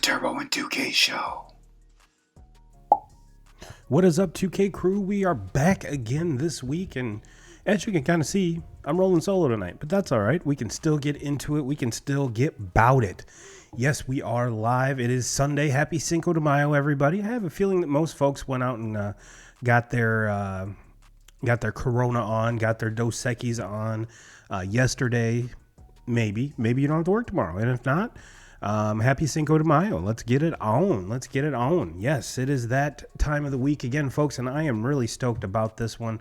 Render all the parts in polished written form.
Turbo and 2K show. What is up, 2K crew? We are back again this week, and as you can kind of see, I'm rolling solo tonight, but that's all right. We can still get into it. We can still get bout it. Yes, we are live. It is Sunday. Happy Cinco de Mayo, everybody. I have a feeling that most folks went out and got their Corona on, got their Dos Equis on yesterday. Maybe you don't have to work tomorrow, and if not, happy Cinco de Mayo. Let's get it on. Yes, it is that time of the week again, folks, and I am really stoked about this one.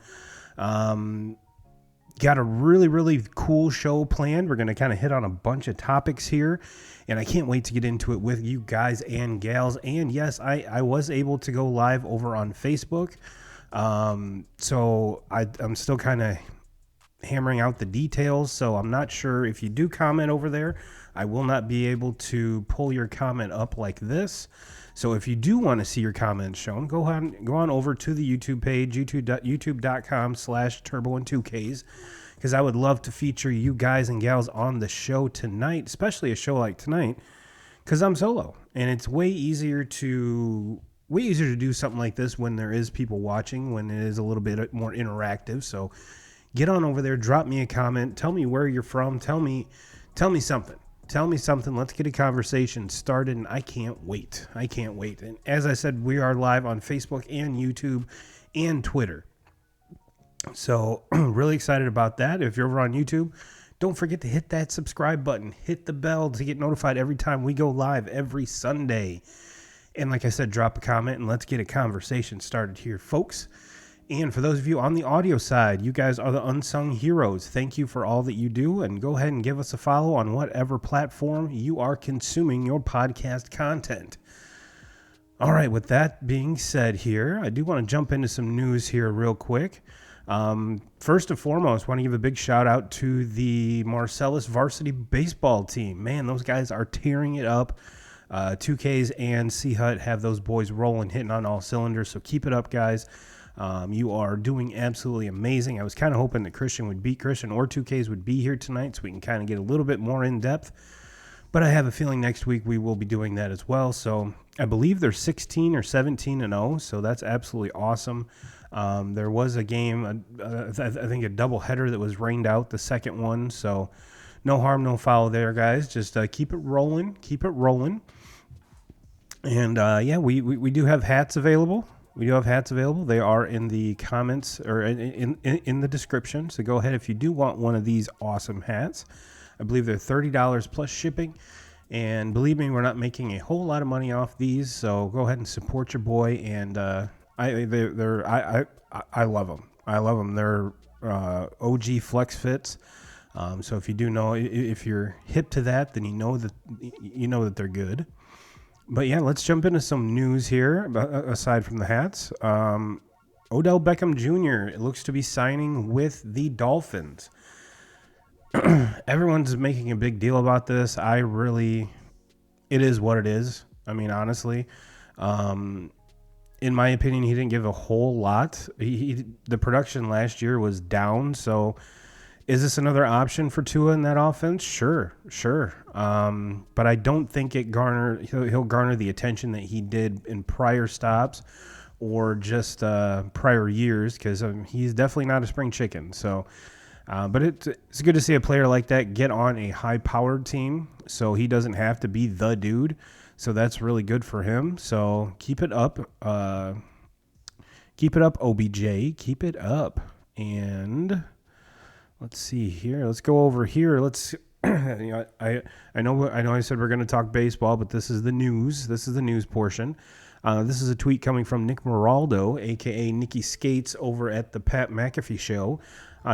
Got a really cool show planned. We're going to kind of hit on a bunch of topics here, and I can't wait to get into it with you guys and gals. And yes, I was able to go live over on Facebook, so I'm still kind of hammering out the details, so I'm not sure if you do comment over there. I will not be able to pull your comment up like this. So if you do want to see your comments shown, go on over to the YouTube page, youtube.com/turbo2ks, because I would love to feature you guys and gals on the show tonight, especially a show like tonight, because I'm solo, and it's way easier to do something like this when there is people watching, when it is a little bit more interactive. So get on over there, drop me a comment, tell me where you're from, tell me something. Let's get a conversation started, and I can't wait. And as I said, we are live on Facebook and YouTube and Twitter. So really excited about that. If you're over on YouTube, don't forget to hit that subscribe button. Hit the bell to get notified every time we go live every Sunday. And like I said, drop a comment and let's get a conversation started here, folks. And for those of you on the audio side, you guys are the unsung heroes. Thank you for all that you do, and go ahead and give us a follow on whatever platform you are consuming your podcast content. All right, with that being said here, I do want to jump into some news here real quick. First and foremost, I want to give a big shout out to the Marcellus varsity baseball team. Man, those guys are tearing it up. 2Ks and C-Hut have those boys rolling, hitting on all cylinders, so keep it up, guys. You are doing absolutely amazing. I was kind of hoping that Christian or 2Ks would be here tonight so we can kind of get a little bit more in depth. But I have a feeling next week we will be doing that as well. So I believe they're 16 or 17-0, so that's absolutely awesome. There was a game, I think a doubleheader that was rained out, the second one. So no harm, no foul there, guys. Just keep it rolling. And we do have hats available. They are in the comments or in the description. So go ahead if you do want one of these awesome hats. I believe they're $30 plus shipping. And believe me, we're not making a whole lot of money off these. So go ahead and support your boy. And I love them. They're OG Flex Fits. So if you do know, if you're hip to that, then you know that they're good. But yeah, let's jump into some news here, aside from the hats. Odell Beckham Jr. looks to be signing with the Dolphins. Everyone's making a big deal about this. It is what it is. I mean, honestly, in my opinion, he didn't give a whole lot. The production last year was down, so is this another option for Tua in that offense? Sure. But I don't think he'll garner the attention that he did in prior stops or just prior years, because he's definitely not a spring chicken. So, but it's good to see a player like that get on a high-powered team, so he doesn't have to be the dude. So that's really good for him. So keep it up. Keep it up, OBJ. Keep it up. And let's see here. Let's go over here. I know I said we're going to talk baseball, but this is the news. This is the news portion. This is a tweet coming from Nick Moraldo, a.k.a. Nicky Skates, over at the Pat McAfee Show.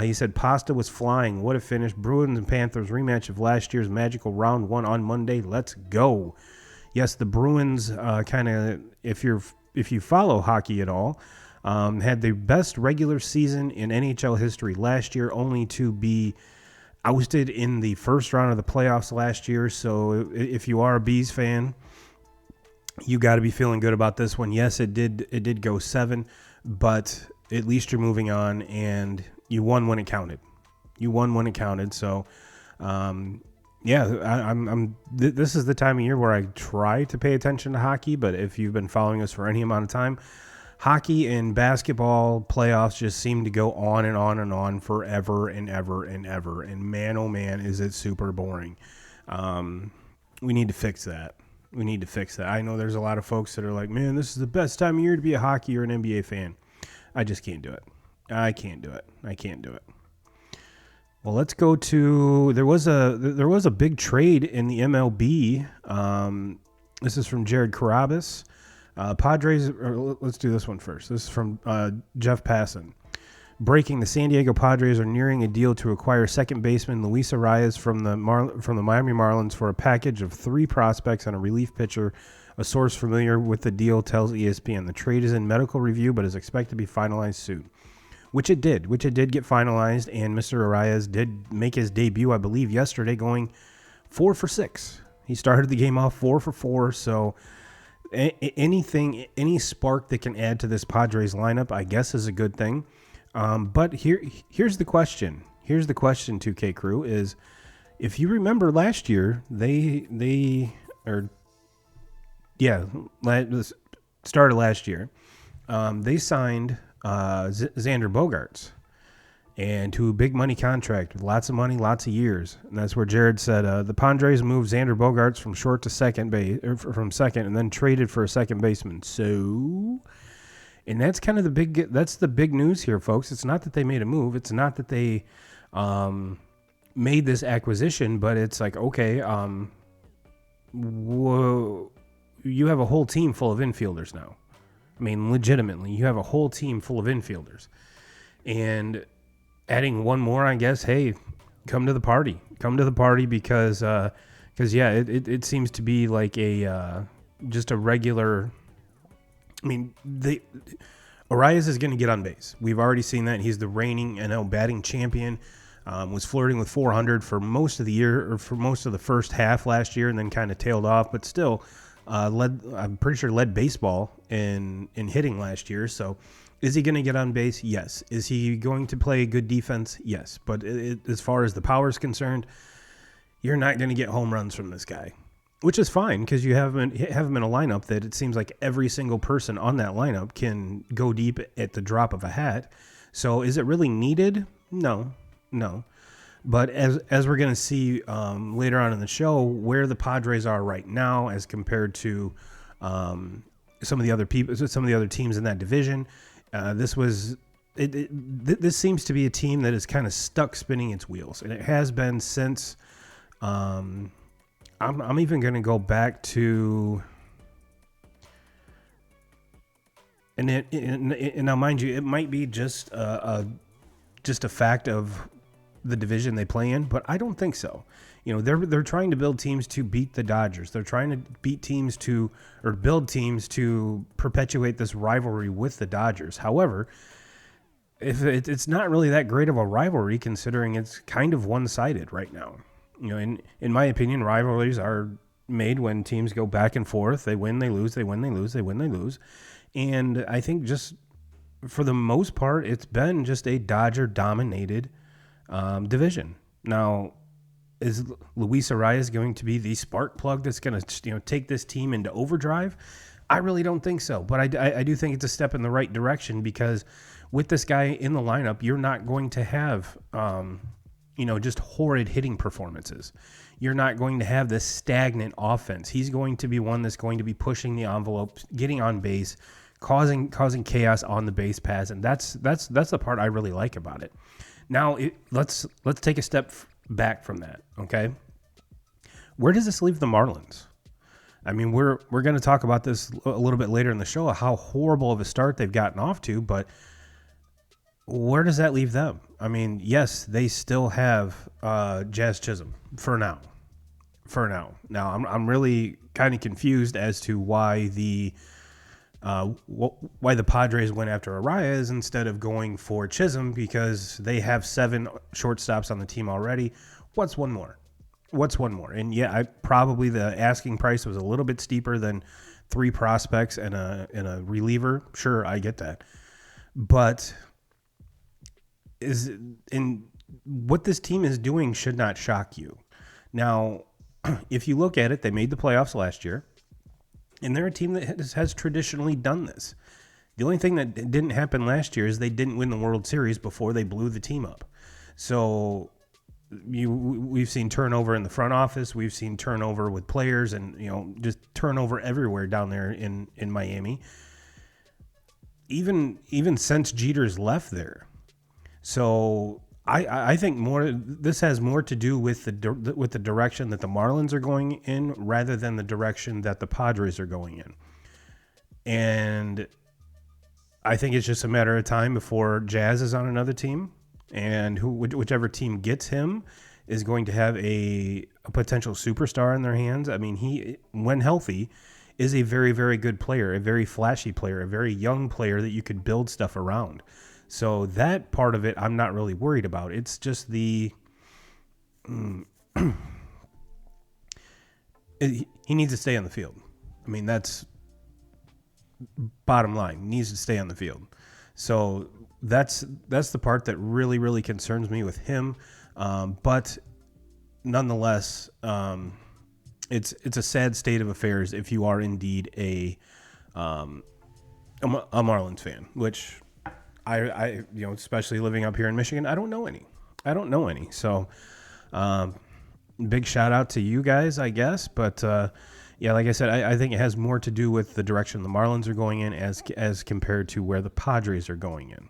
He said, Pasta was flying. What a finish. Bruins and Panthers rematch of last year's magical round one on Monday. Let's go. Yes, the Bruins kind of, if you follow hockey at all, had the best regular season in NHL history last year, only to be ousted in the first round of the playoffs last year. So if you are a Bees fan, you got to be feeling good about this one. Yes, it did go 7, but at least you're moving on, and you won when it counted. So Yeah, this is the time of year where I try to pay attention to hockey, but if you've been following us for any amount of time, hockey and basketball playoffs just seem to go on and on and on forever and ever and ever. And man, oh man, is it super boring. We need to fix that. We need to fix that. I know there's a lot of folks that are like, man, this is the best time of year to be a hockey or an NBA fan. I just can't do it. I can't do it. I can't do it. Well, let's go to there was a big trade in the MLB. This is from Jared Carabas. Padres. Let's do this one first. This is from Jeff Passan. Breaking: the San Diego Padres are nearing a deal to acquire second baseman Luis Arias from the Miami Marlins for a package of 3 prospects and a relief pitcher. A source familiar with the deal tells ESPN the trade is in medical review, but is expected to be finalized soon. Which it did get finalized, and Mr. Arias did make his debut, I believe, yesterday, going 4 for 6. He started the game off 4 for 4, so any spark that can add to this Padres lineup, I guess, is a good thing. But here's the question. Here's the question, 2K crew, is if you remember last year, started last year, they signed Xander Bogaerts, and to a big money contract with lots of money, lots of years. And that's where Jared said the Padres moved Xander Bogaerts from short to second base, from second, and then traded for a second baseman. So, and that's kind of the big news here, folks. It's not that they made a move. It's not that they made this acquisition, but it's like, okay, whoa, you have a whole team full of infielders now. I mean, legitimately, you have a whole team full of infielders. And adding one more, I guess, hey, come to the party. Come to the party because yeah, it seems to be like just a regular. I mean, Arias is going to get on base. We've already seen that. He's the reigning NL batting champion. Was flirting with 400 for most of the year, or for most of the first half last year, and then kind of tailed off, but still. I'm pretty sure led baseball in hitting last year. So is he going to get on base? Yes. Is he going to play good defense? Yes. But as far as the power is concerned, you're not going to get home runs from this guy, which is fine because you have him in a lineup that it seems like every single person on that lineup can go deep at the drop of a hat. So is it really needed? No. But as we're going to see later on in the show, where the Padres are right now as compared to some of the other teams in that division, this seems to be a team that is kind of stuck spinning its wheels, and it has been since. I'm even going to go back to, and now mind you, it might be just a fact of the division they play in, but I don't think so. You know, they're trying to build teams to beat the Dodgers. They're trying to build teams to perpetuate this rivalry with the Dodgers. However, if it's not really that great of a rivalry, considering it's kind of one-sided right now. You know, in my opinion, rivalries are made when teams go back and forth. They win, they lose, they win, they lose, they win, they lose. And I think just for the most part, it's been just a Dodger-dominated division. Now, is Luis Arias going to be the spark plug that's going to take this team into overdrive? I really don't think so, but I do think it's a step in the right direction, because with this guy in the lineup, you're not going to have just horrid hitting performances. You're not going to have this stagnant offense. He's going to be one that's going to be pushing the envelope, getting on base, causing chaos on the base paths, and that's the part I really like about it. Now, let's take a step back from that, okay? Where does this leave the Marlins? I mean, we're going to talk about this a little bit later in the show, how horrible of a start they've gotten off to, but where does that leave them? I mean, yes, they still have Jazz Chisholm for now. Now, I'm really kind of confused as to why the Padres went after Arias instead of going for Chisholm, because they have 7 shortstops on the team already. What's one more? And yeah, probably the asking price was a little bit steeper than 3 prospects and a reliever. Sure, I get that. But what this team is doing should not shock you. Now, if you look at it, they made the playoffs last year, and they're a team that has traditionally done this. The only thing that didn't happen last year is they didn't win the World Series before they blew the team up. So we've seen turnover in the front office. We've seen turnover with players and, just turnover everywhere down there in Miami. Even since Jeter's left there. So I think this has more to do with the direction that the Marlins are going in rather than the direction that the Padres are going in. And I think it's just a matter of time before Jazz is on another team, and whichever team gets him is going to have a potential superstar in their hands. I mean, he, when healthy, is a very, very good player, a very flashy player, a very young player that you could build stuff around. So that part of it, I'm not really worried about. It's just he needs to stay on the field. I mean, that's bottom line. He needs to stay on the field. So that's the part that really, really concerns me with him. But nonetheless, it's a sad state of affairs if you are indeed a Marlins fan, which I especially living up here in Michigan, I don't know any. So, big shout out to you guys, I guess. But, like I said, I think it has more to do with the direction the Marlins are going in as compared to where the Padres are going in.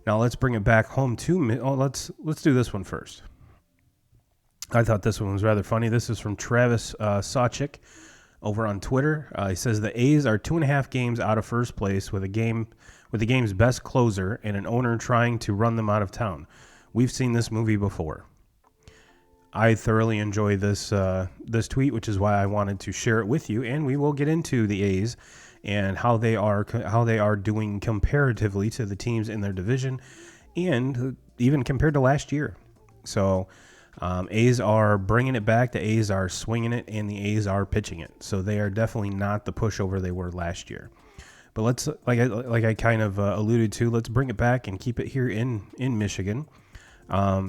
Now let's bring it back home to let's do this one first. I thought this one was rather funny. This is from Travis Sawchik over on Twitter. He says the A's are 2.5 games out of first place with the game's best closer and an owner trying to run them out of town. We've seen this movie before. I thoroughly enjoy this tweet, which is why I wanted to share it with you. And we will get into the A's and how they are doing comparatively to the teams in their division, and even compared to last year. So A's are bringing it back. The A's are swinging it, and the A's are pitching it. So they are definitely not the pushover they were last year. But let's, like I kind of alluded to, let's bring it back and keep it here in Michigan.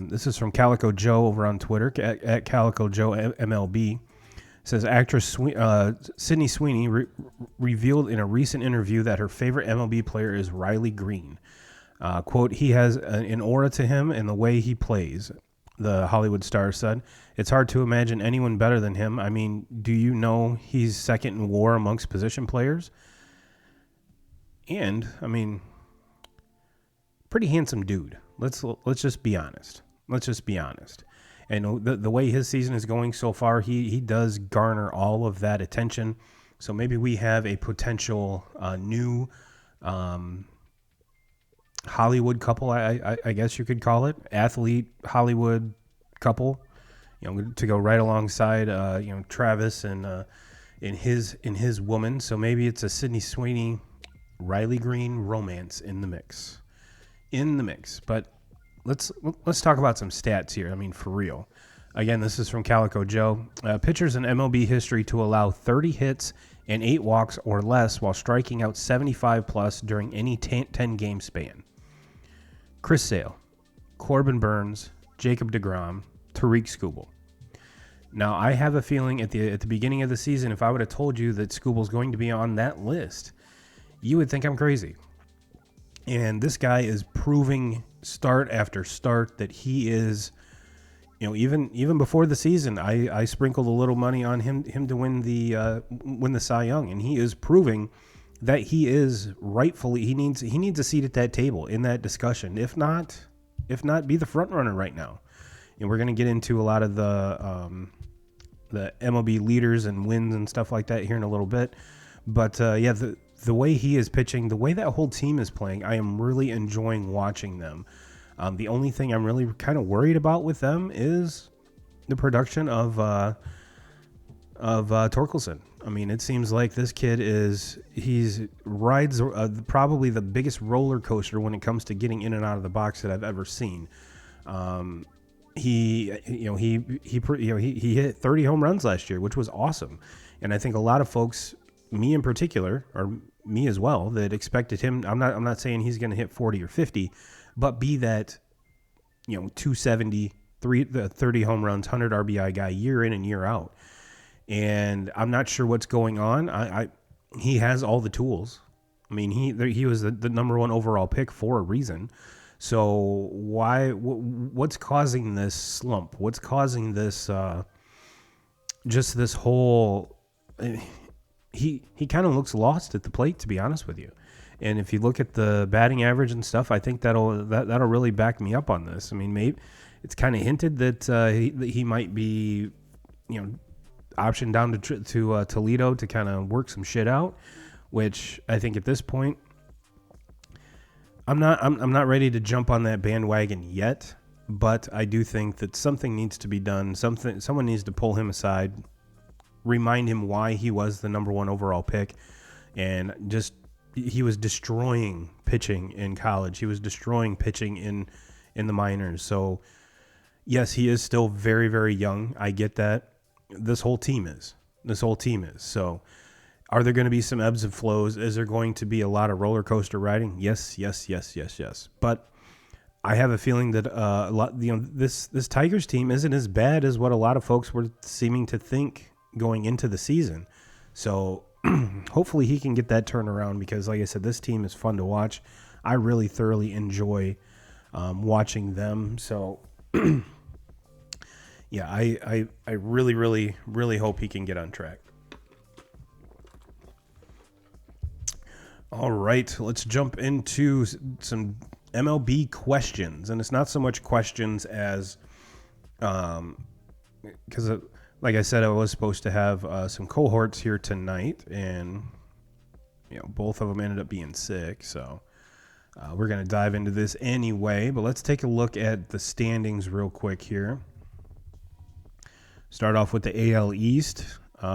This is from Calico Joe over on Twitter at Calico Joe MLB. It says actress Sydney Sweeney revealed in a recent interview that her favorite MLB player is Riley Green. Quote, he has an aura to him and the way he plays, the Hollywood star said. It's hard to imagine anyone better than him. I mean, do you know he's second in WAR amongst position players? And, I mean, pretty handsome dude. Let's just be honest. And the way his season is going so far, he does garner all of that attention. So maybe we have a potential new Hollywood couple, I guess you could call it. Athlete Hollywood couple, to go right alongside Travis and his woman. So maybe it's a Sydney Sweeney, Riley Green romance in the mix. But let's talk about some stats here. I mean, for real. Again, this is from Calico Joe. Pitchers in MLB history to allow 30 hits and 8 walks or less while striking out 75 plus during any 10-game span. Chris Sale, Corbin Burns, Jacob deGrom, Tariq Skubal. Now, I have a feeling at the beginning of the season, if I would have told you that Skubal's going to be on that list, you would think I'm crazy. And this guy is proving start after start that he is, even before the season, I sprinkled a little money on him to win the Cy Young, and he is proving that he is rightfully he needs a seat at that table in that discussion. If not, be the front runner right now. And we're going to get into a lot of the MLB leaders and wins and stuff like that here in a little bit. But the way he is pitching, the way that whole team is playing, I am really enjoying watching them. The only thing I'm really kind of worried about with them is the production of Torkelson. I mean, it seems like this kid rides probably the biggest roller coaster when it comes to getting in and out of the box that I've ever seen. He hit 30 home runs last year, which was awesome. And I think a lot of folks, me in particular, or me as well, that expected him. I'm not saying he's going to hit 40 or 50, but be that 270, the 30 home runs, 100 RBI guy year in and year out. And I'm not sure what's going on. He has all the tools. I mean, he was the number one overall pick for a reason. So what's causing this slump? What's causing this just this whole he kind of looks lost at the plate, to be honest with you. And if you look at the batting average and stuff, I think that'll really back me up on this. I mean, maybe it's kind of hinted that he might be, optioned down to Toledo to kind of work some shit out, which I think at this point I'm not ready to jump on that bandwagon yet, but I do think that something needs to be done. Someone needs to pull him aside, remind him why he was the number one overall pick, and just he was destroying pitching in college. He was destroying pitching in the minors. So yes, he is still very, very young. I get that. This whole team is. So are there going to be some ebbs and flows? Is there going to be a lot of roller coaster riding? Yes. But I have a feeling that this Tigers team isn't as bad as what a lot of folks were seeming to think going into the season. So hopefully he can get that turnaround, because like I said, this team is fun to watch. I really thoroughly enjoy watching them. So yeah, I really, really, really hope he can get on track. All right, let's jump into some MLB questions. And it's not so much questions as, because like I said, I was supposed to have some cohorts here tonight, and both of them ended up being sick. So we're going to dive into this anyway, but let's take a look at the standings real quick here. Start off with the AL East.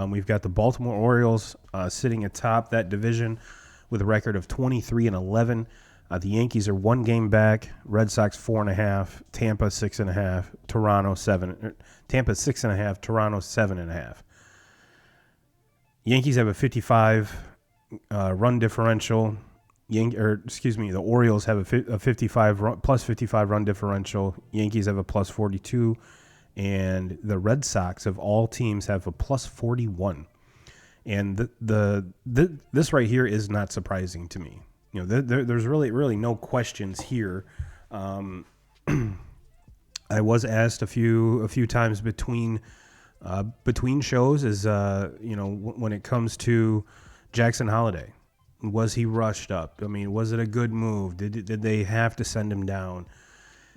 We've got the Baltimore Orioles sitting atop that division with a record of 23-11. The Yankees are 1 game back. Red Sox 4.5. Tampa 6.5. Toronto 7. Tampa 6.5. Toronto 7.5. Yankees have a 55 run differential. The Orioles have a 55 plus 55 run differential. Yankees have a plus 42. And the Red Sox of all teams have a plus 41. And this right here is not surprising to me. There's really no questions here. I was asked a few times between shows when it comes to Jackson Holliday, was he rushed up? I mean, was it a good move? Did they have to send him down?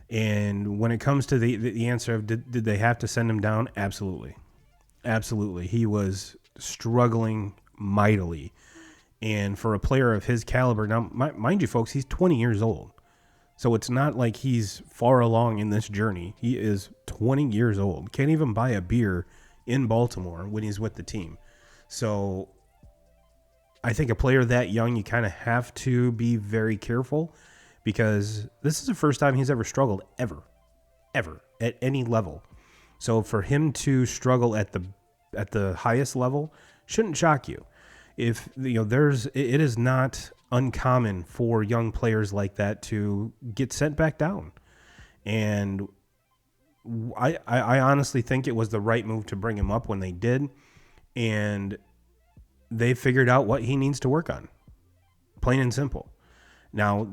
And when it comes to the answer of did they have to send him down? Absolutely. He was struggling mightily. And for a player of his caliber, now, mind you, folks, he's 20 years old. So it's not like he's far along in this journey. He is 20 years old. Can't even buy a beer in Baltimore when he's with the team. So I think a player that young, you kind of have to be very careful, because this is the first time he's ever struggled ever at any level. So for him to struggle at the highest level shouldn't shock you. If it is not uncommon for young players like that to get sent back down. And I honestly think it was the right move to bring him up when they did, and they figured out what he needs to work on, plain and simple. Now,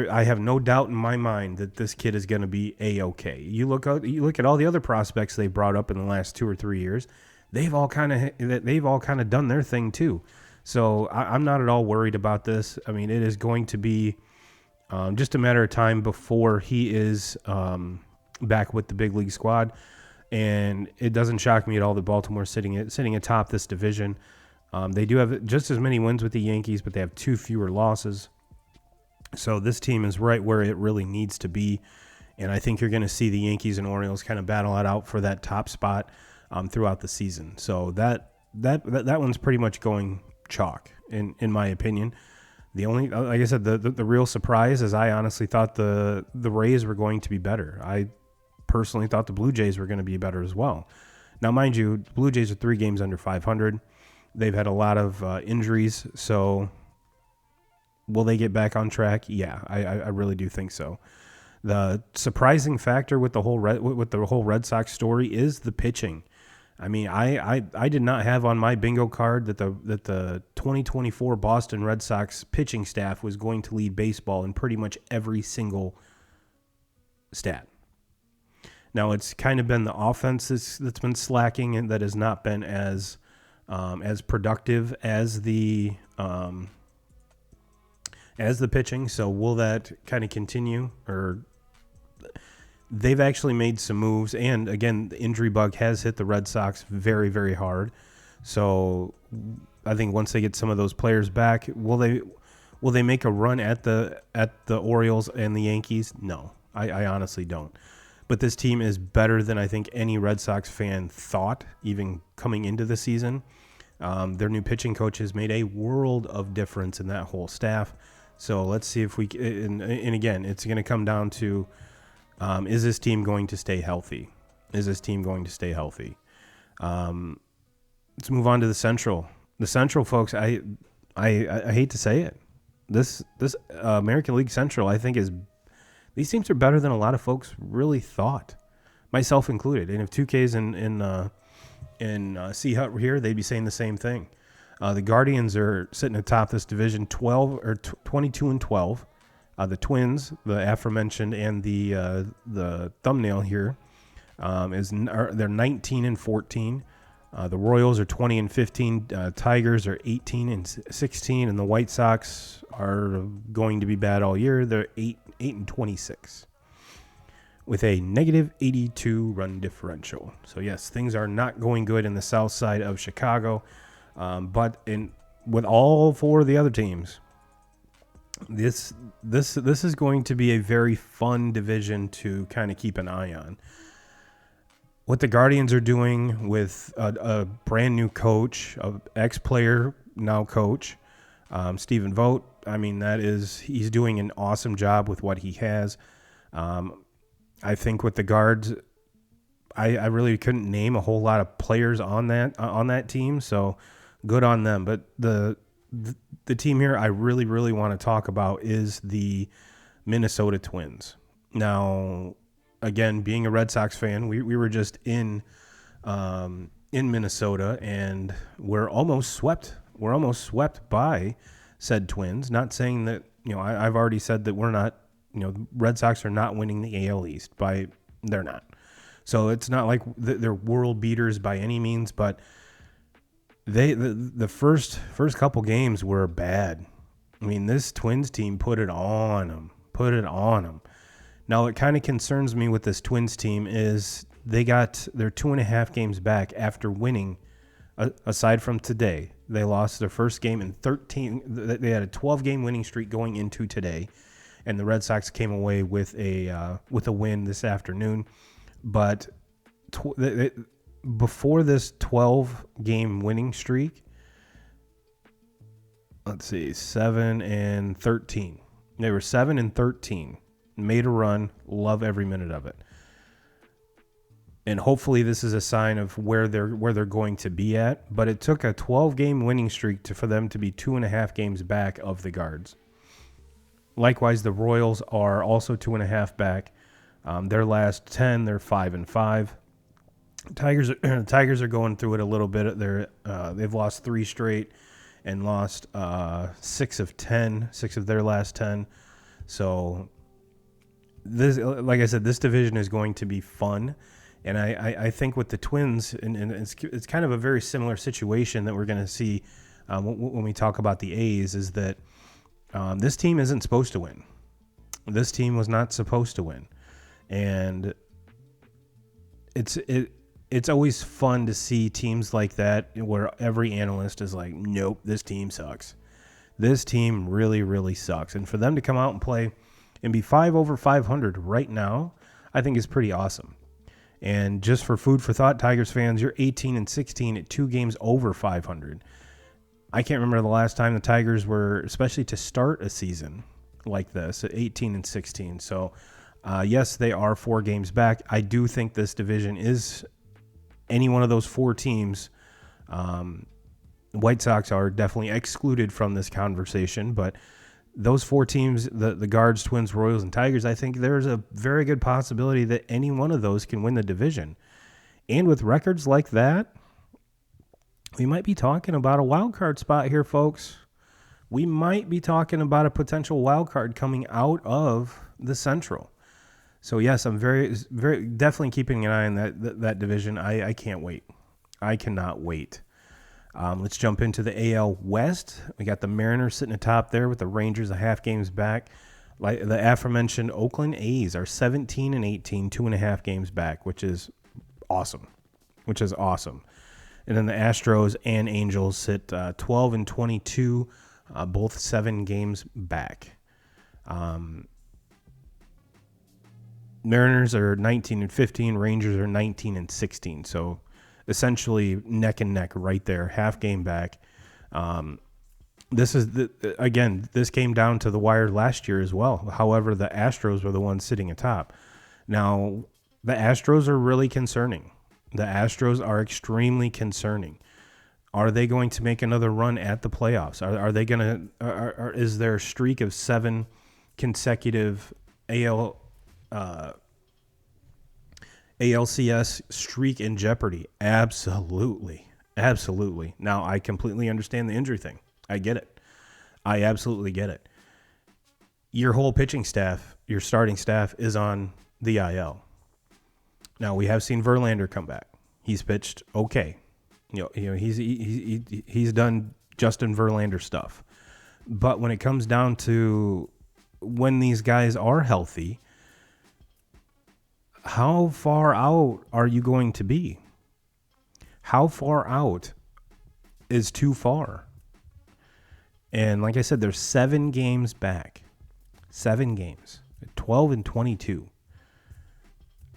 I have no doubt in my mind that this kid is going to be A-okay. You look at all the other prospects they brought up in the last 2 or 3 years. They've all kind of done their thing too. So I'm not at all worried about this. I mean, it is going to be just a matter of time before he is back with the big league squad. And it doesn't shock me at all that Baltimore's sitting atop this division. They do have just as many wins with the Yankees, but they have 2 fewer losses. So this team is right where it really needs to be. And I think you're going to see the Yankees and Orioles kind of battle it out for that top spot throughout the season. So that one's pretty much going chalk in my opinion. The only, like I said, the real surprise is I honestly thought the Rays were going to be better. I personally thought the Blue Jays were going to be better as well. Now, mind you, the Blue Jays are 3 games under 500. They've had a lot of injuries, so will they get back on track? Yeah, I really do think so. The surprising factor with the whole Red Sox story is the pitching. I mean, I did not have on my bingo card that the 2024 Boston Red Sox pitching staff was going to lead baseball in pretty much every single stat. Now, it's kind of been the offense that's been slacking and that has not been as productive as the pitching. So will that kind of continue? Or they've actually made some moves, and again, the injury bug has hit the Red Sox very, very hard. So I think once they get some of those players back, will they make a run at the Orioles and the Yankees? No, I honestly don't. But this team is better than I think any Red Sox fan thought, even coming into the season. Their new pitching coach has made a world of difference in that whole staff. So let's see if we and again, it's going to come down to, is this team going to stay healthy? Let's move on to the Central. The Central, folks, I hate to say it. This American League Central, I think, these teams are better than a lot of folks really thought, myself included. And if 2K's in C-Hut were here, they'd be saying the same thing. The Guardians are sitting atop this division 22-12. The Twins, the aforementioned, and the thumbnail here, they're 19-14. The Royals are 20-15. Tigers are 18-16, and the White Sox are going to be bad all year. They're 8-26 with a negative 82 run differential. So yes, things are not going good in the south side of Chicago, but with all four of the other teams, this is going to be a very fun division to kind of keep an eye on. What the Guardians are doing with a brand new coach, an ex-player, now coach, Stephen Vogt. I mean, he's doing an awesome job with what he has. I think with the Guards, I really couldn't name a whole lot of players on that team, so good on them. But the team here I really, really want to talk about is the Minnesota Twins. Now, again, being a Red Sox fan, we were just in Minnesota, and we're almost swept. We're almost swept by said Twins. Not saying that, I've already said that we're not, the Red Sox are not winning the AL East. They're not. So it's not like they're world beaters by any means, but the first couple games were bad. I mean, this Twins team put it on them. Now, what kind of concerns me with this Twins team is they're 2.5 games back after winning. Aside from today, they lost their first game in 13. They had a 12-game winning streak going into today, and the Red Sox came away with a win this afternoon. But before this 12-game winning streak, let's see, 7-13. They were 7-13. Made a run. Love every minute of it. And hopefully this is a sign of where they're going to be at. But it took a 12-game winning streak for them to be 2.5 games back of the Guards. Likewise, the Royals are also 2.5 back. Their last 10, they're 5-5. Tigers are going through it a little bit. They've lost 3 straight and lost 6 of their last 10. So this, like I said, this division is going to be fun. And I think with the Twins, and it's kind of a very similar situation that we're going to see when we talk about the A's, is that this team isn't supposed to win. This team was not supposed to win. And it's always fun to see teams like that where every analyst is like, nope, this team sucks. This team really, really sucks. And for them to come out and play and be 5 over 500 right now, I think is pretty awesome. And just for food for thought, Tigers fans, you're 18-16 at 2 games over 500. I can't remember the last time the Tigers were, especially to start a season like this, at 18-16. So, yes, they are 4 games back. I do think this division is any one of those 4 teams. White Sox are definitely excluded from this conversation, but those 4 teams, the Guards, Twins, Royals, and Tigers, I think there's a very good possibility that any one of those can win the division. And with records like that, we might be talking about a wild card spot here, folks. We might be talking about a potential wild card coming out of the Central. So yes, I'm very definitely keeping an eye on that division. I can't wait. I cannot wait. Let's jump into the AL West. We got the Mariners sitting atop there with the Rangers a half games back. Like the aforementioned Oakland A's are 17 and 18, 2.5 games back, which is awesome. And then the Astros and Angels sit 12 and 22, both 7 games back. Mariners are 19 and 15. Rangers are 19 and 16. So essentially neck and neck right there, half game back. This came down to the wire last year as well. However, the Astros were the ones sitting atop. Now, the Astros are really concerning. The Astros are extremely concerning. Are they going to make another run at the playoffs? Are they going to? Is their streak of 7 consecutive ALCS streak in jeopardy? Absolutely. Now, I completely understand the injury thing. I get it. I absolutely get it. Your whole pitching staff, your starting staff, is on the IL. Now, we have seen Verlander come back. He's pitched okay. You know, he's done Justin Verlander stuff. But when it comes down to when these guys are healthy, how far out are you going to be? How far out is too far? And like I said, there's 7 games back. 7 games. 12 and 22.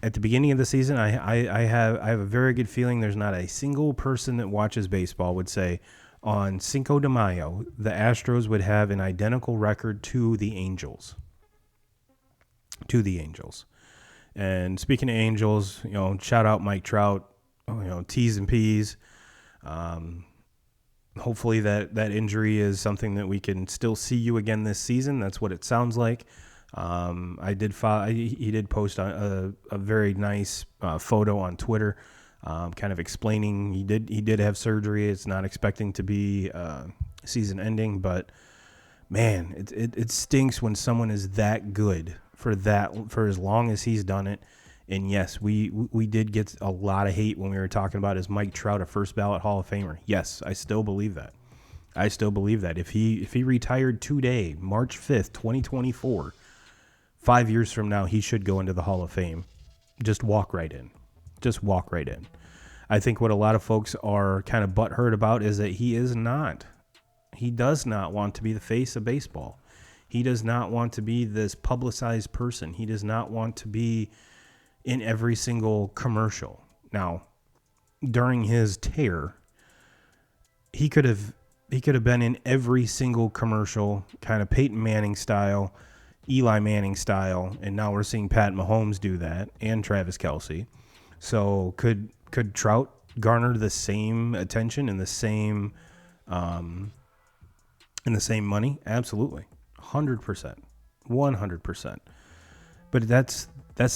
At the beginning of the season, I have a very good feeling there's not a single person that watches baseball would say on Cinco de Mayo, the Astros would have an identical record to the Angels. And speaking of Angels, you know, shout out Mike Trout, you know, T's and P's. Hopefully that injury is something that we can still see you again this season. That's what it sounds like. He did post a very nice photo on Twitter, kind of explaining he did have surgery. It's not expecting to be season ending, but man, it stinks when someone is that good for as long as he's done it. And yes, we did get a lot of hate when we were talking about is Mike Trout a first ballot Hall of Famer. Yes, I still believe that. If he retired today, March 5th, 2024, 5 years from now, he should go into the Hall of Fame. Just walk right in. I think what a lot of folks are kind of butthurt about is that he is not. He does not want to be the face of baseball. He does not want to be this publicized person. He does not want to be in every single commercial. Now, during his tear, he could have been in every single commercial, kind of Peyton Manning style, Eli Manning style, and now we're seeing Pat Mahomes do that, and Travis Kelce. So could Trout garner the same attention and the same money? Absolutely, 100%, 100%. But that's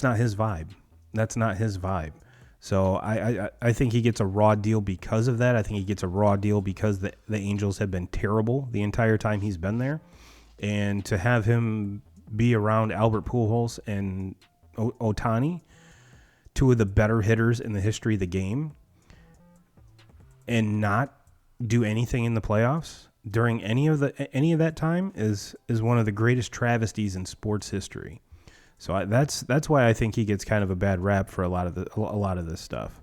not his vibe. So I think he gets a raw deal because of that. I think he gets a raw deal because the Angels have been terrible the entire time he's been there, and to have him be around Albert Pujols and Ohtani, 2 of the better hitters in the history of the game, and not do anything in the playoffs during any of that time is one of the greatest travesties in sports history. So that's why I think he gets kind of a bad rap for a lot of this stuff.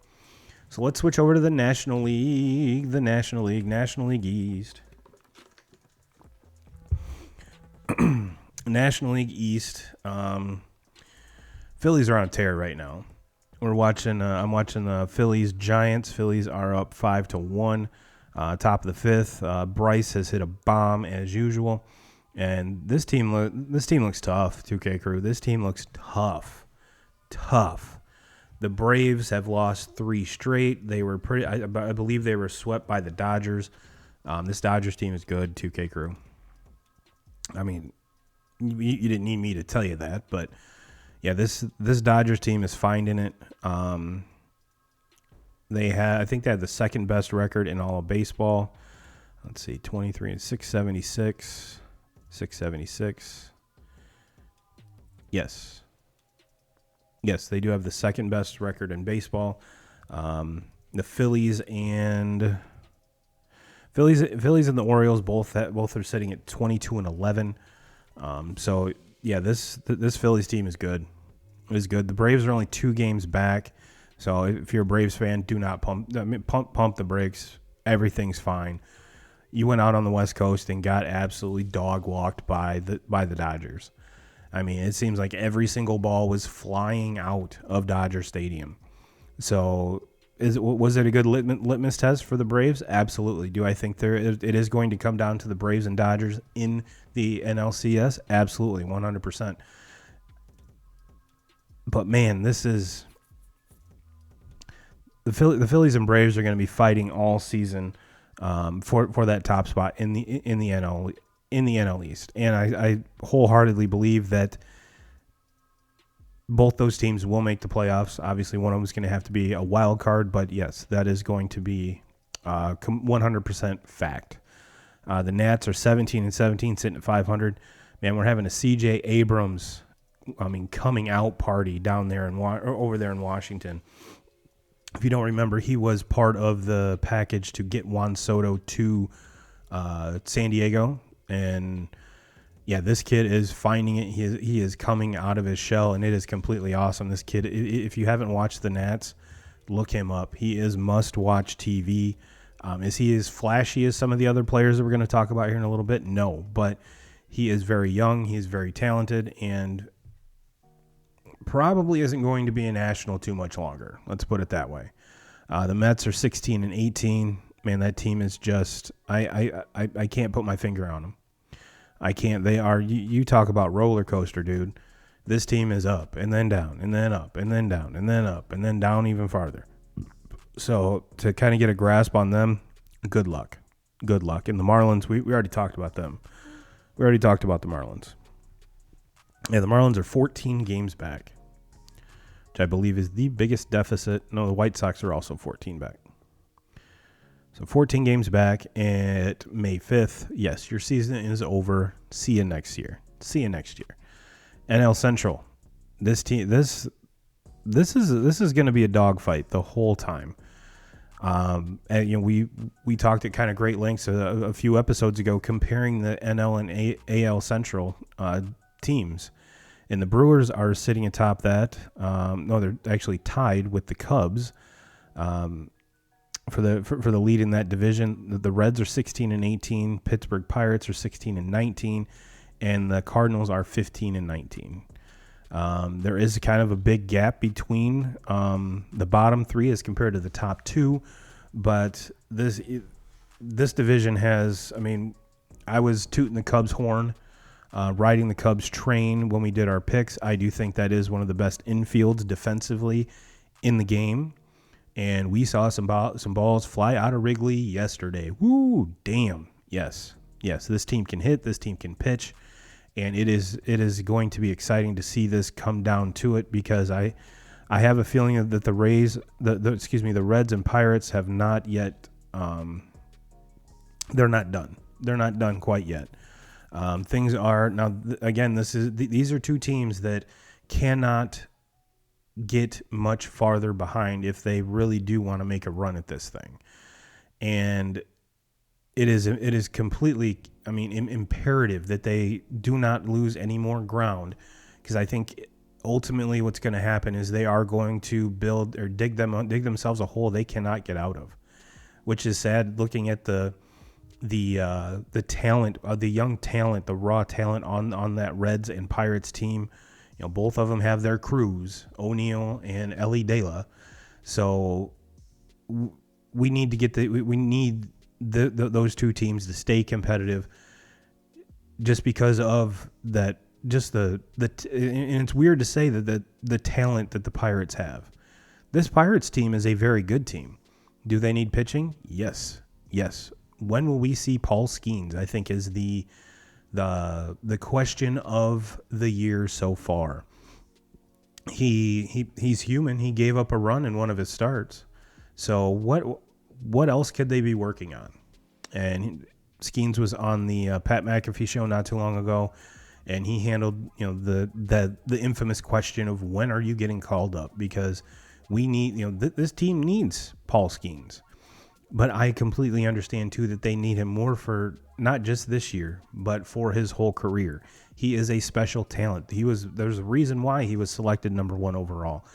So let's switch over to the National League East. National League East. Phillies are on a tear right now. I'm watching the Phillies Giants. Phillies are up 5-1, top of the 5th. Bryce has hit a bomb as usual, and this team looks tough. 2K crew, this team looks tough. The Braves have lost 3 straight. They were I believe they were swept by the Dodgers. This Dodgers team is good. 2K crew. I mean, you didn't need me to tell you that, but yeah, this Dodgers team is finding it. I think they had the second best record in all of baseball. Let's see, 23 and 676. 676. Yes. Yes, they do have the second best record in baseball. The Phillies and the Orioles both are sitting at 22 and 11. So yeah, this Phillies team is good. It is good. The Braves are only 2 games back. So if you're a Braves fan, do not pump the brakes. Everything's fine. You went out on the West Coast and got absolutely dog walked by the Dodgers. I mean, it seems like every single ball was flying out of Dodger Stadium. So was it a good litmus test for the Braves? Absolutely. Do I think it is going to come down to the Braves and Dodgers in the NLCS? Absolutely, 100%. But man, this is the Phillies and Braves are going to be fighting all season for that top spot in the NL East, and I wholeheartedly believe that both those teams will make the playoffs. Obviously, one of them is going to have to be a wild card, but yes, that is going to be 100% fact. The Nats are 17 and 17, sitting at 500. Man, we're having a C.J. Abrams, coming out party down there over there in Washington. If you don't remember, he was part of the package to get Juan Soto to San Diego. And yeah, this kid is finding it. He is coming out of his shell, and it is completely awesome. This kid, if you haven't watched the Nats, look him up. He is must-watch TV. Is he as flashy as some of the other players that we're going to talk about here in a little bit? No, but he is very young. He is very talented, and probably isn't going to be a national too much longer. Let's put it that way. The Mets are 16 and 18. Man, that team is just I can't put my finger on them. I can't. They are. You talk about roller coaster, dude. This team is up and then down and then up and then down and then up and then down even farther. So to kind of get a grasp on them, good luck. Good luck. And the Marlins, we already talked about them. We already talked about the Marlins. Yeah, the Marlins are 14 games back, which I believe is the biggest deficit. No, the White Sox are also 14 back. So 14 games back at May 5th. Yes, your season is over. See you next year. NL Central. This team, this is going to be a dogfight the whole time. And we talked at kind of great lengths a few episodes ago comparing the NL and AL Central teams. And the Brewers are sitting atop that. No, they're actually tied with the Cubs for the lead in that division. The Reds are 16 and 18. Pittsburgh Pirates are 16 and 19, and the Cardinals are 15 and 19. There is kind of a big gap between the bottom 3 as compared to the top 2, but this division has. I mean, I was tooting the Cubs horn. Riding the Cubs train when we did our picks. I do think that is one of the best infields defensively in the game. And we saw some balls fly out of Wrigley yesterday. Woo, damn. Yes, this team can hit, this team can pitch, and it is going to be exciting to see this come down to it, because I have a feeling that the Reds and Pirates have not yet they're not done. They're not done quite yet. Things are now again. These are two teams that cannot get much farther behind if they really do want to make a run at this thing, and it is completely. I mean, imperative that they do not lose any more ground, because I think ultimately what's going to happen is they are going to build or dig themselves a hole they cannot get out of, which is sad. Looking at the talent, the young talent, the raw talent on that Reds and Pirates team, both of them have their crews, O'Neill and Ellie Dela. So we need to get those two teams to stay competitive, just because of that. Just and it's weird to say that the talent that the Pirates have. This Pirates team is a very good team. Do they need pitching? Yes. When will we see Paul Skeens? I think is the the question of the year so far. He's human. He gave up a run in one of his starts. So what else could they be working on? And Skeens was on the Pat McAfee show not too long ago, and he handled the infamous question of when are you getting called up, because we need this team needs Paul Skeens. But I completely understand too that they need him more for not just this year, but for his whole career. He is a special talent. There's a reason why he was selected number 1 overall,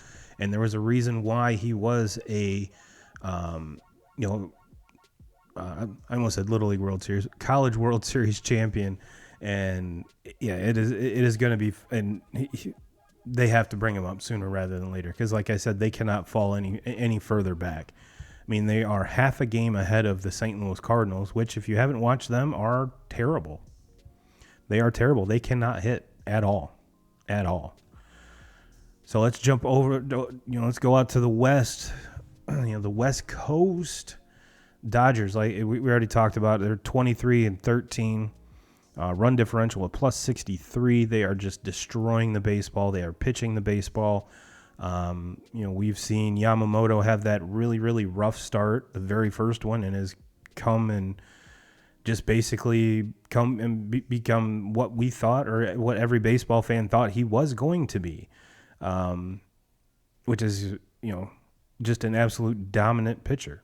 and there was a reason why he was a I almost said Little League World Series, College World Series champion, and yeah, it is going to be, and they have to bring him up sooner rather than later, because like I said, they cannot fall any further back. I mean, they are half a game ahead of the St. Louis Cardinals, which, if you haven't watched them, are terrible. They are terrible. They cannot hit at all. So let's jump over, let's go out to the West, the West Coast. Dodgers, like we already talked about, they're 23-13. Run differential of plus 63. They are just destroying the baseball. They are pitching the baseball. We've seen Yamamoto have that really, really rough start, the very first one, and has come and just basically become what we thought, or what every baseball fan thought he was going to be, which is, just an absolute dominant pitcher.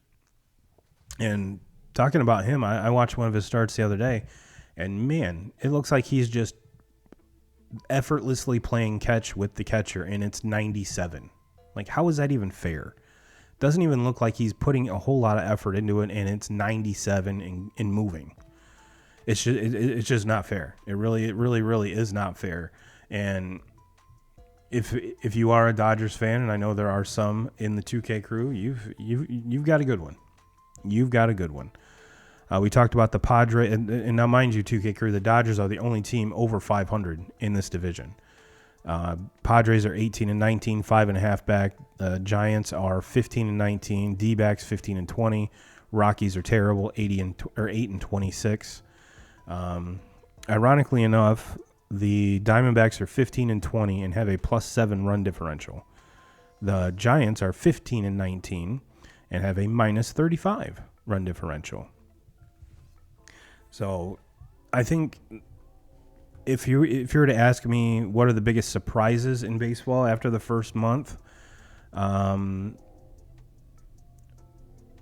And talking about him, I watched one of his starts the other day, and man, it looks like he's just effortlessly playing catch with the catcher, and it's 97. Like, how is that even fair? Doesn't even look like he's putting a whole lot of effort into it, and it's 97 and moving. It's just not fair. It really is not fair. And if you are a Dodgers fan, and I know there are some in the 2K crew, you've got a good one. You've got a good one. We talked about the Padres, and now mind you, 2K crew, the Dodgers are the only team over 500 in this division. Padres are 18-19, 5.5 back. Giants are 15-19. D-backs 15-20. Rockies are terrible, 8-26. Ironically enough, the Diamondbacks are 15-20 and have a +7 run differential. The Giants are 15-19 and have a -35 run differential. So I think if you were to ask me what are the biggest surprises in baseball after the first month, well,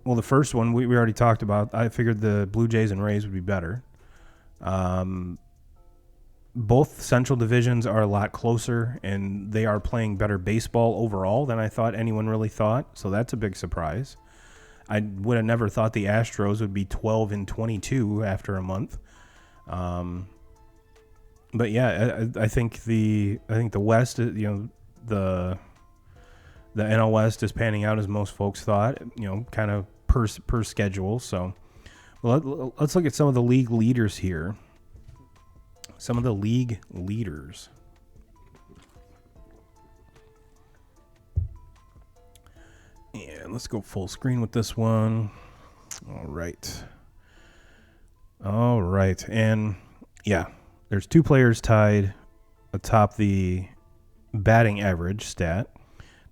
the first one we already talked about. I figured the Blue Jays and Rays would be better. Both central divisions are a lot closer, and they are playing better baseball overall than I thought anyone really thought. So that's a big surprise. I would have never thought the Astros would be 12-22 after a month. But yeah, I think the West, the NL West is panning out as most folks thought, kind of per schedule. So, well, let's look at some of the league leaders here. Some of the league leaders. And let's go full screen with this one. All right. And yeah, there's 2 players tied atop the batting average stat.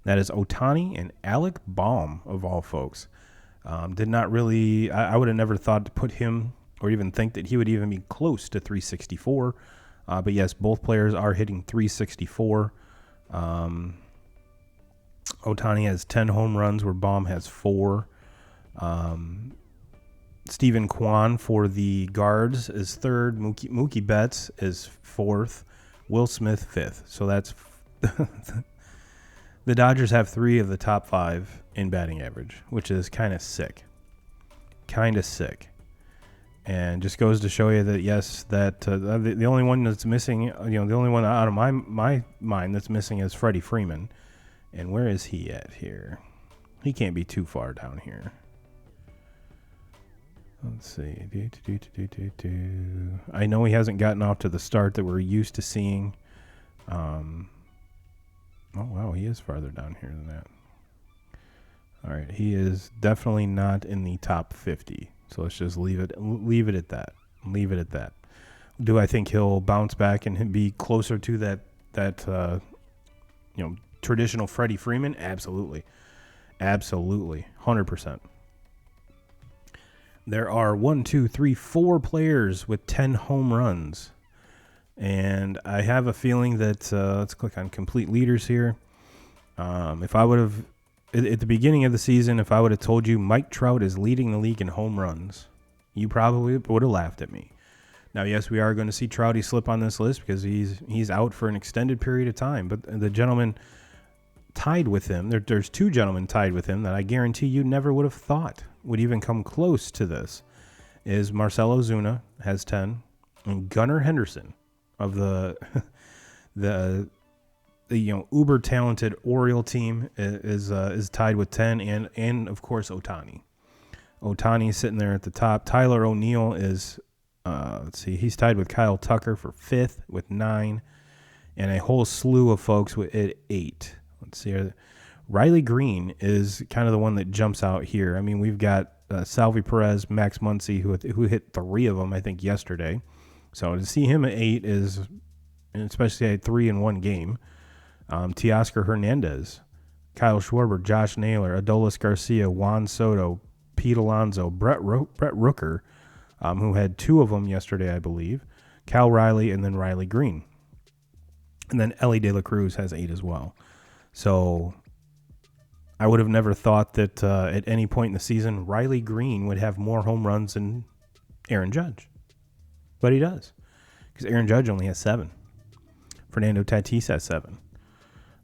That is Ohtani and Alec Bohm, of all folks. Did not really, I would have never thought to put him or even think that he would even be close to 364. But yes, both players are hitting 364. Ohtani has 10 home runs, where Bohm has 4. Stephen Kwan for the Guards is 3rd. Mookie Betts is 4th. Will Smith 5th. So that's the Dodgers have 3 of the top 5 in batting average, which is kind of sick. And just goes to show you that, yes, that the only one that's missing, the only one out of my mind that's missing is Freddie Freeman. And where is he at here? He can't be too far down here. Let's see. I know he hasn't gotten off to the start that we're used to seeing. Oh, wow, he is farther down here than that. All right, he is definitely not in the top 50. So let's just leave it at that. Do I think he'll bounce back and be closer to that traditional Freddie Freeman? Absolutely. 100%. There are 4 players with 10 home runs. And I have a feeling that, let's click on complete leaders here. If I would have, at the beginning of the season, if I would have told you Mike Trout is leading the league in home runs, you probably would have laughed at me. Now, yes, we are going to see Trouty slip on this list because he's out for an extended period of time. But the gentleman tied with him, there's 2 gentlemen tied with him that I guarantee you never would have thought would even come close to this, is Marcell Ozuna has 10, and Gunnar Henderson of the uber talented Oriole team is tied with 10, and of course Ohtani. Ohtani is sitting there at the top. Tyler O'Neill is he's tied with Kyle Tucker for 5th with 9, and a whole slew of folks at 8. Let's see here. Riley Green is kind of the one that jumps out here. I mean, we've got Salvi Perez, Max Muncy, who hit 3 of them, I think, yesterday. So to see him at 8 is, especially at 3 in one game. Teoscar Hernandez, Kyle Schwarber, Josh Naylor, Adolis Garcia, Juan Soto, Pete Alonso, Brett Rooker, who had 2 of them yesterday, I believe, Cal Riley, and then Riley Green. And then Ellie De La Cruz has 8 as well. So I would have never thought that at any point in the season, Riley Green would have more home runs than Aaron Judge. But he does, because Aaron Judge only has 7. Fernando Tatis has 7.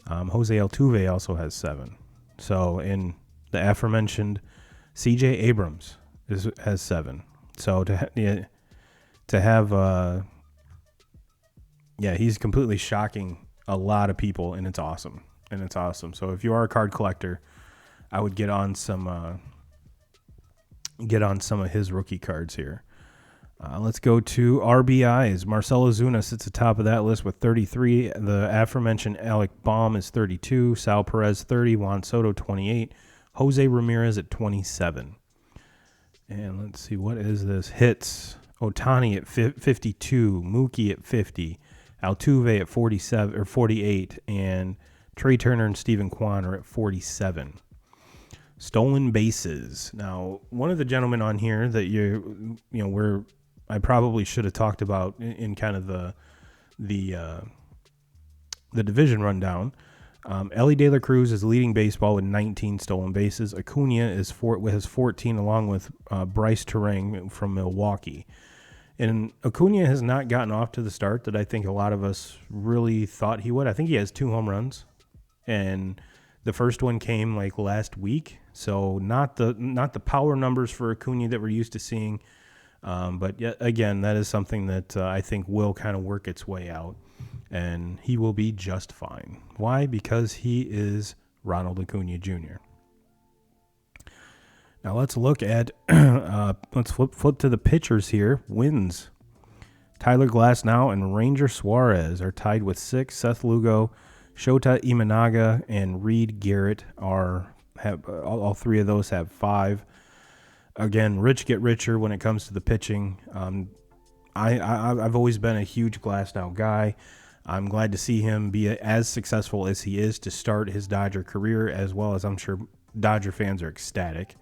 Jose Altuve also has 7. So in the aforementioned C.J. Abrams has 7. So to have he's completely shocking a lot of people, and it's awesome. So if you are a card collector, I would get on some of his rookie cards here. Let's go to RBIs. Marcell Ozuna sits atop of that list with 33. The aforementioned Alec Baum is 32. Sal Perez 30. Juan Soto 28. Jose Ramirez at 27. And let's see, what is this? Hits. Ohtani at 52. Mookie at 50. Altuve at 47 or 48. And Trey Turner and Steven Kwan are at 47. Stolen bases. Now, one of the gentlemen on here that I probably should have talked about in kind of the division rundown. Ellie De La Cruz is leading baseball with 19 stolen bases. Acuna has 14, along with Bryce Terang from Milwaukee. And Acuna has not gotten off to the start that I think a lot of us really thought he would. I think he has 2 home runs, and the first one came like last week. So not the power numbers for Acuna that we're used to seeing. But yet again, that is something that I think will kind of work its way out, and he will be just fine. Why? Because he is Ronald Acuna Jr. Now let's look at let's flip to the pitchers here. Wins. Tyler Glasnow and Ranger Suarez are tied with 6. Seth Lugo, Shota Imanaga, and Reed Garrett have all 3 of those have 5. Again, rich get richer when it comes to the pitching. I've always been a huge Glasnow guy. I'm glad to see him be as successful as he is to start his Dodger career, as well as I'm sure Dodger fans are ecstatic.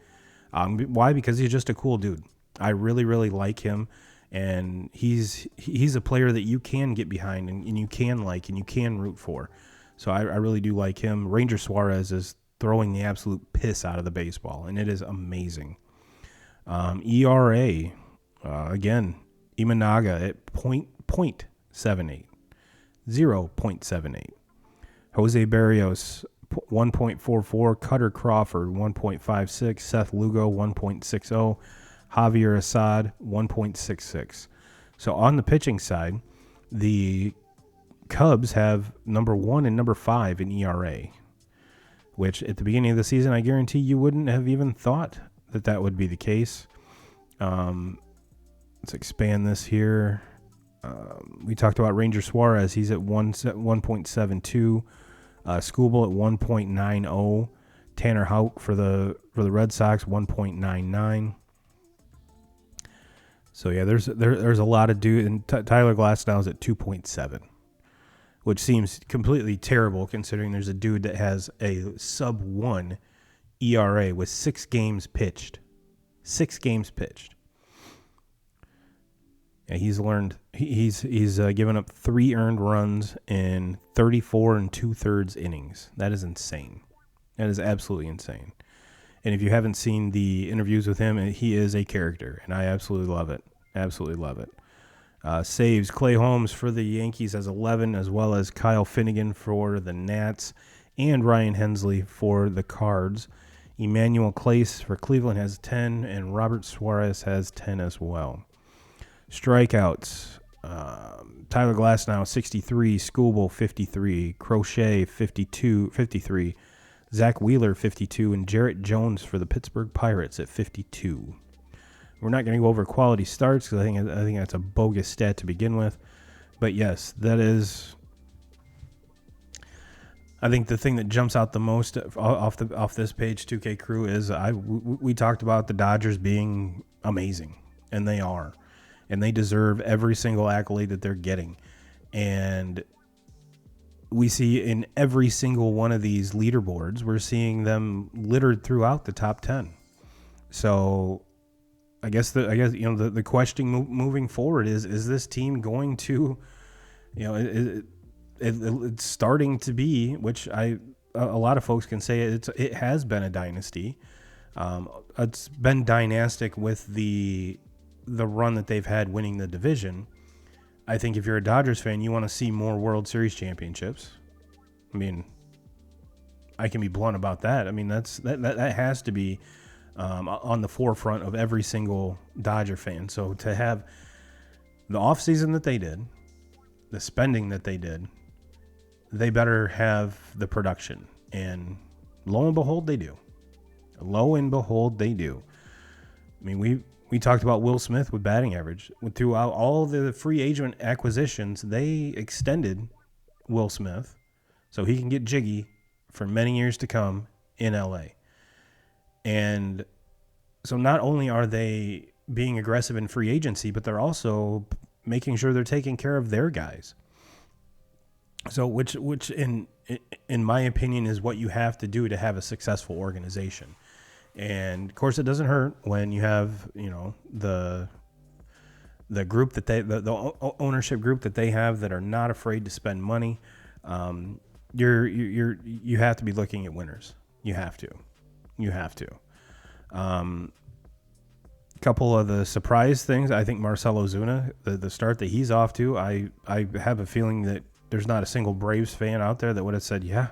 Why? Because he's just a cool dude. I really, really like him, and he's a player that you can get behind and you can like and you can root for. So I really do like him. Ranger Suarez is throwing the absolute piss out of the baseball, and it is amazing. ERA, again, Imanaga at 0.78, 0.78. Jose Barrios, 1.44. Cutter Crawford, 1.56. Seth Lugo, 1.60. Javier Assad, 1.66. So on the pitching side, the Cubs have number 1 and number 5 in ERA, which at the beginning of the season, I guarantee you wouldn't have even thought that would be the case. Let's expand this here. We talked about Ranger Suarez. He's at 1.72. Skubal at 1.90. Tanner Houck for the Red Sox, 1.99. So yeah, there's a lot of dude, and Tyler Glasnow's at 2.7, which seems completely terrible considering there's a dude that has a sub 1 ERA with 6 games pitched. 6 games pitched. Yeah, he's given up 3 earned runs in 34 and 2/3 innings. That is insane. That is absolutely insane. And if you haven't seen the interviews with him, he is a character, and I absolutely love it. Absolutely love it. Saves, Clay Holmes for the Yankees has 11, as well as Kyle Finnegan for the Nats and Ryan Hensley for the Cards. Emmanuel Clace for Cleveland has 10, and Robert Suarez has 10 as well. Strikeouts, Tyler Glasnow 63, Skubal 53, Crochet 53, Zach Wheeler 52, and Jarrett Jones for the Pittsburgh Pirates at 52. We're not going to go over quality starts because I think that's a bogus stat to begin with. But yes, that is. I think the thing that jumps out the most off this page, 2K Crew, is we talked about the Dodgers being amazing, and they are, and they deserve every single accolade that they're getting, and we see in every single one of these leaderboards, we're seeing them littered throughout the top 10. So I guess the question moving forward is this team going to, it's starting to be, which a lot of folks can say it has been a dynasty. It's been dynastic with the run that they've had winning the division. I think if you're a Dodgers fan, you want to see more World Series championships. I mean, I can be blunt about that. I mean, that has to be on the forefront of every single Dodger fan. So to have the offseason that they did, the spending that they did, they better have the production. And lo and behold, they do. Lo and behold, they do. I mean, we talked about Will Smith with batting average. Throughout all the free agent acquisitions, they extended Will Smith so he can get jiggy for many years to come in LA. And so not only are they being aggressive in free agency, but they're also making sure they're taking care of their guys. So which in my opinion is what you have to do to have a successful organization. And of course, it doesn't hurt when you have, the group that the ownership group that they have that are not afraid to spend money. You have to be looking at winners. You have to. Couple of the surprise things. I think Marcell Ozuna, the start that he's off to, I have a feeling that there's not a single Braves fan out there that would have said, yeah,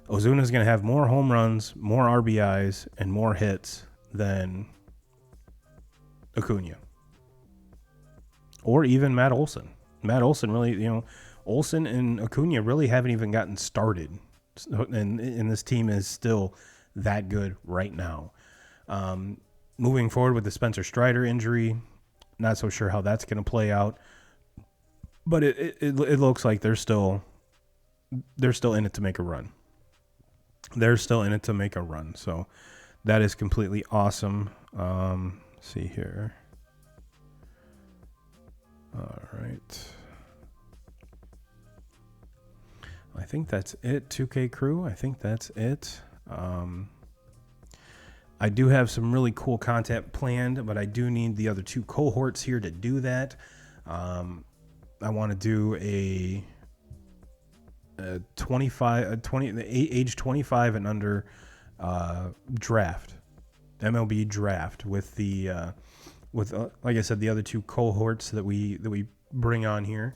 Ozuna's going to have more home runs, more RBIs, and more hits than Acuna. Or even Matt Olson. Matt Olson really, Olson and Acuna really haven't even gotten started. And this team is still that good right now. Moving forward with the Spencer Strider injury, not so sure how that's going to play out. But it looks like they're still in it to make a run. So that is completely awesome. See here. All right. I think that's it, 2K Crew. I think that's it. I do have some really cool content planned, but I do need the other 2 cohorts here to do that. I want to do age 25 and under draft, MLB draft with the like I said, the other 2 cohorts that we bring on here.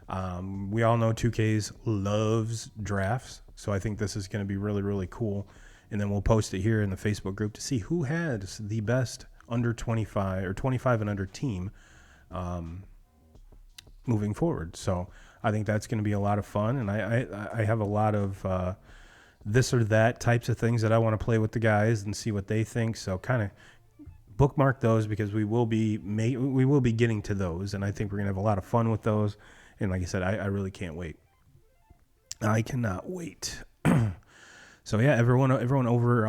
We all know 2Ks loves drafts, so I think this is going to be really, really cool. And then we'll post it here in the Facebook group to see who has the best under 25 or 25 and under team moving forward. So I think that's going to be a lot of fun. And I have a lot of this or that types of things that I want to play with the guys and see what they think. So kind of bookmark those because we will be getting to those. And I think we're going to have a lot of fun with those. And like I said, I really can't wait. I cannot wait. So yeah, everyone over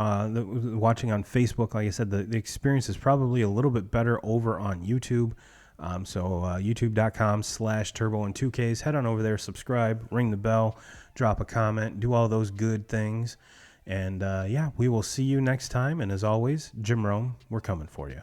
watching on Facebook, like I said, the experience is probably a little bit better over on YouTube. YouTube.com/Turbo and 2Ks. Head on over there, subscribe, ring the bell, drop a comment, do all those good things. And yeah, we will see you next time. And as always, Jim Rome, we're coming for you.